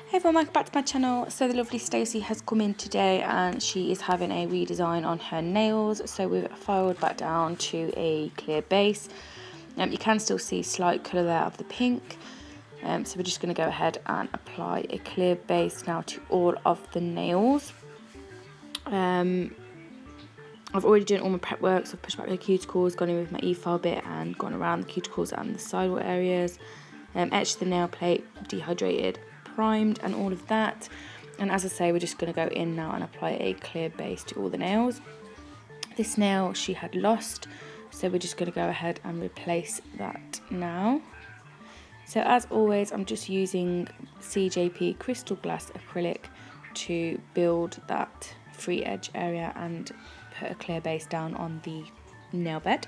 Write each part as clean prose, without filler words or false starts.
Hey everyone, welcome back to my channel. So the lovely Stacey has come in today and she is having a redesign on her nails. So we've filed back down to a clear base. You can still see slight colour there of the pink. So we're just going to go ahead and apply a clear base now to all of the nails. I've already done all my prep work, so I've pushed back the cuticles, gone in with my e-file bit and gone around the cuticles and the sidewall areas. Etched the nail plate, dehydrated, primed and all of that. And as I say, we're just going to go in now and apply a clear base to all the nails. This nail she had lost, so we're just going to go ahead and replace that now. So as always, I'm just using CJP crystal glass acrylic to build that free edge area and put a clear base down on the nail bed.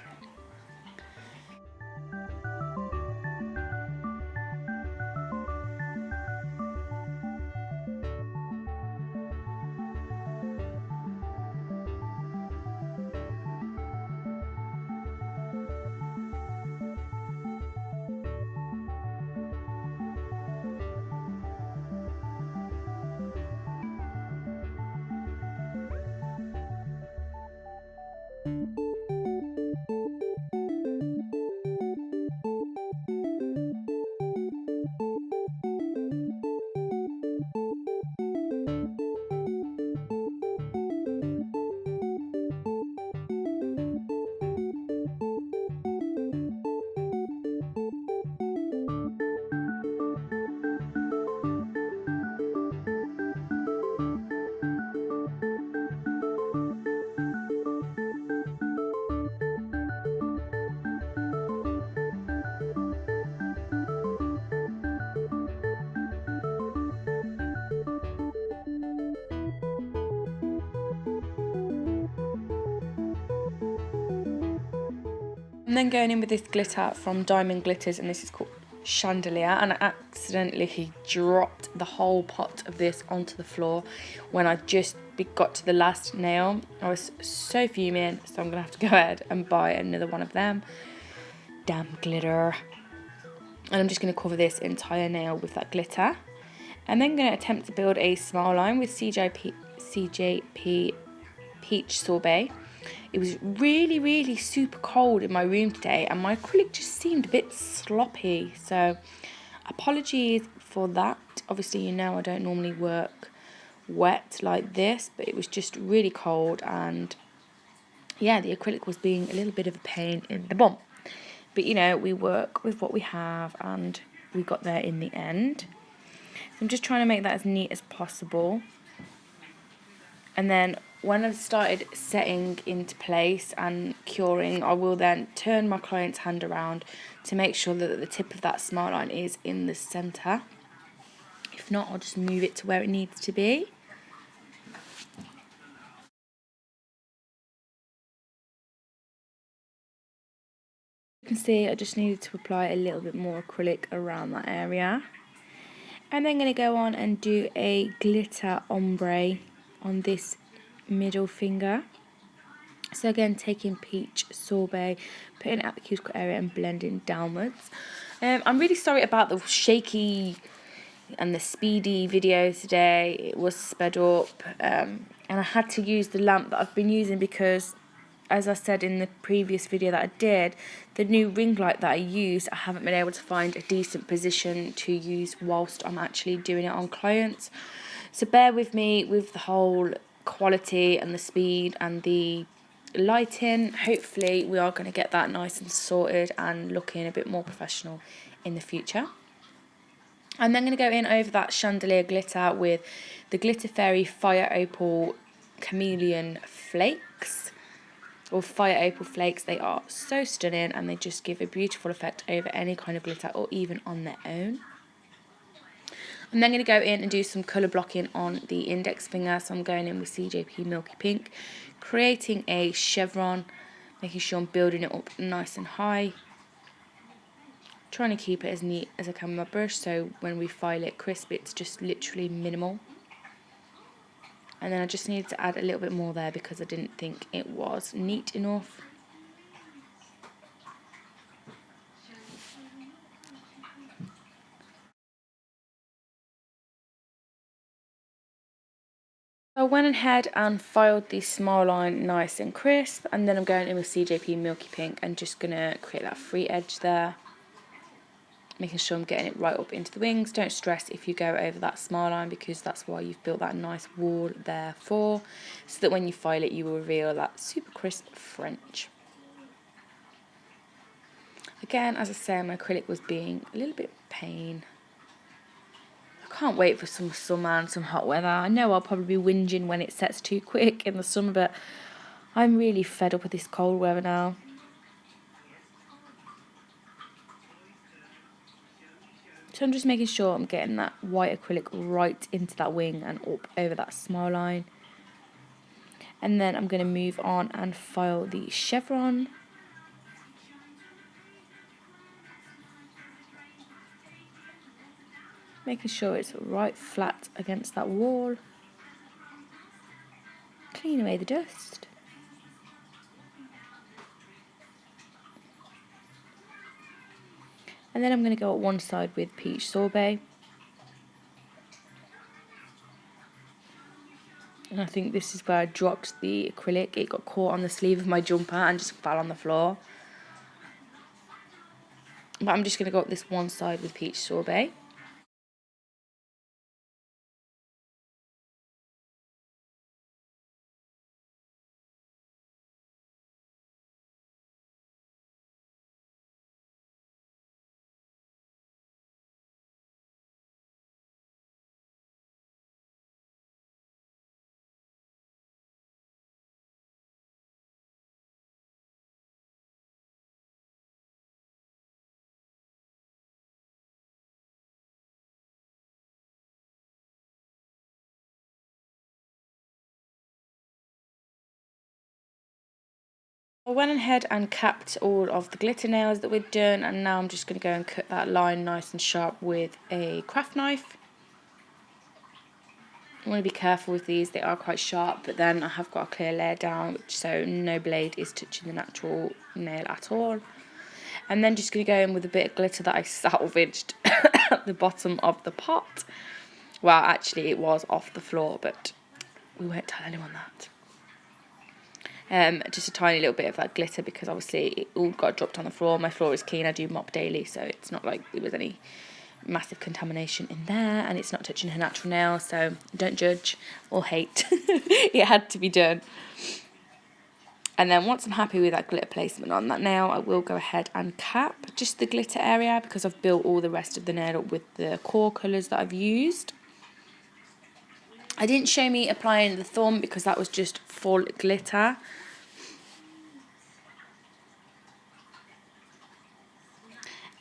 I'm then going in with this glitter from Diamond Glitters, and this is called Chandelier, and I accidentally dropped the whole pot of this onto the floor when I just got to the last nail. I was so fuming, so I'm gonna have to go ahead and buy another one of them. Damn glitter. And I'm just gonna cover this entire nail with that glitter. And then gonna attempt to build a smile line with CJP Peach Sorbet. It was really super cold in my room today and my acrylic just seemed a bit sloppy, so apologies for that. Obviously, you know I don't normally work wet like this, but it was just really cold and yeah, the acrylic was being a little bit of a pain in the bum. But you know, we work with what we have and we got there in the end. So I'm just trying to make that as neat as possible. And then when I've started setting into place and curing, I will then turn my client's hand around to make sure that the tip of that smile line is in the centre. If not, I'll just move it to where it needs to be. You can see I just needed to apply a little bit more acrylic around that area. And then I'm going to go on and do a glitter ombre on this middle finger. So again, taking Peach Sorbet, putting it at the cuticle area and blending downwards. I'm really sorry about the shaky and the speedy video today. It was sped up and I had to use the lamp that I've been using because, as I said in the previous video that I did, the new ring light that I used, I haven't been able to find a decent position to use whilst I'm actually doing it on clients. So bear with me with the whole quality and the speed and the lighting. Hopefully we are going to get that nice and sorted and looking a bit more professional in the future. I'm then going to go in over that chandelier glitter with the Glitter Fairy Fire Opal Chameleon Flakes, or Fire Opal Flakes. They are so stunning and they just give a beautiful effect over any kind of glitter or even on their own. I'm then going to go in and do some colour blocking on the index finger. So I'm going in with CJP Milky Pink, creating a chevron, making sure I'm building it up nice and high. Trying to keep it as neat as I can with my brush, so when we file it crisp, it's just literally minimal. And then I just needed to add a little bit more there because I didn't think it was neat enough. I went ahead and filed the smile line nice and crisp, and then I'm going in with CJP Milky Pink and just going to create that free edge there. Making sure I'm getting it right up into the wings. Don't stress if you go over that smile line, because that's why you've built that nice wall there for, so that when you file it you will reveal that super crisp French. Again, as I say, my acrylic was being a little bit pain. I can't wait for some summer and some hot weather. I know I'll probably be whinging when it sets too quick in the summer, but I'm really fed up with this cold weather now. So I'm just making sure I'm getting that white acrylic right into that wing and up over that smile line. And then I'm going to move on and file the chevron. Making sure it's right flat against that wall. Clean away the dust. And then I'm going to go at one side with peach sorbet. And I think this is where I dropped the acrylic. It got caught on the sleeve of my jumper and just fell on the floor. But I'm just going to go up this one side with peach sorbet. I went ahead and capped all of the glitter nails that we'd done, and now I'm just going to go and cut that line nice and sharp with a craft knife. I want to be careful with these, they are quite sharp, but then I have got a clear layer down, so no blade is touching the natural nail at all. And then just going to go in with a bit of glitter that I salvaged at the bottom of the pot. Well, actually it was off the floor, but we won't tell anyone that. Just a tiny little bit of that glitter, because obviously it all got dropped on the floor. My floor is clean, I do mop daily, so it's not like there was any massive contamination in there, and it's not touching her natural nail, so don't judge or hate. It had to be done. And then once I'm happy with that glitter placement on that nail, I will go ahead and cap just the glitter area, because I've built all the rest of the nail up with the core colours that I've used. I didn't show me applying the thumb because that was just full glitter.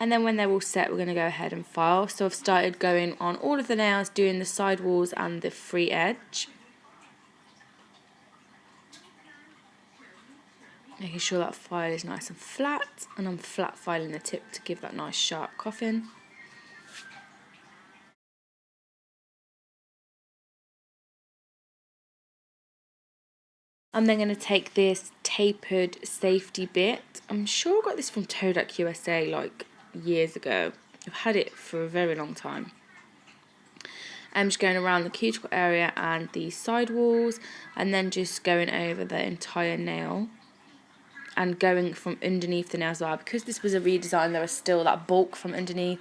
And then when they're all set, we're going to go ahead and file. So I've started going on all of the nails, doing the side walls and the free edge. Making sure that file is nice and flat, and I'm flat filing the tip to give that nice sharp coffin. I'm then going to take this tapered safety bit. I'm sure I got this from Todak USA like years ago. I've had it for a very long time. I'm just going around the cuticle area and the side walls, and then just going over the entire nail and going from underneath the nail as well. Because this was a redesign, there was still that bulk from underneath.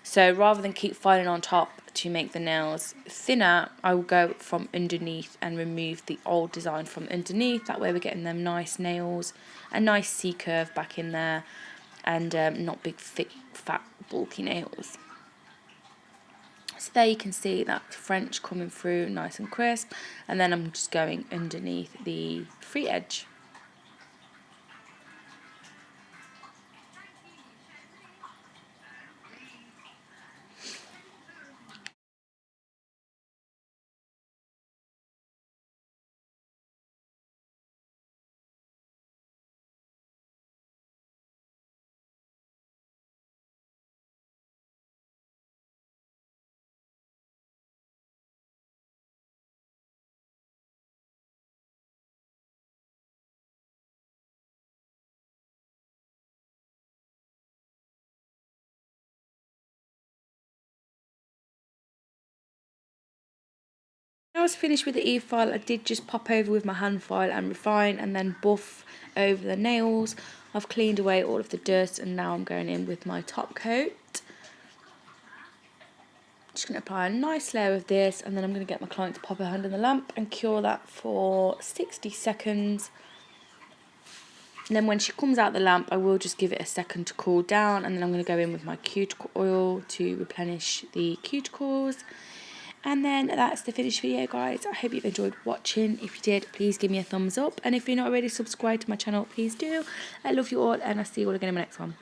So rather than keep filing on top to make the nails thinner, I will go from underneath and remove the old design from underneath. That way we're getting them nice nails, a nice C-curve back in there, and not big, thick, fat, bulky nails. So there you can see that French coming through nice and crisp, and then I'm just going underneath the free edge. was finished with the e-file, I did just pop over with my hand file and refine and then buff over the nails. I've cleaned away all of the dust and now I'm going in with my top coat. Just going to apply a nice layer of this, and then I'm going to get my client to pop her hand in the lamp and cure that for 60 seconds. And then when she comes out the lamp, I will just give it a second to cool down, and then I'm going to go in with my cuticle oil to replenish the cuticles. And then that's the finished video, guys. I hope you've enjoyed watching. If you did, please give me a thumbs up, and if you're not already subscribed to my channel, please do. I love you all, and I'll see you all again in my next one.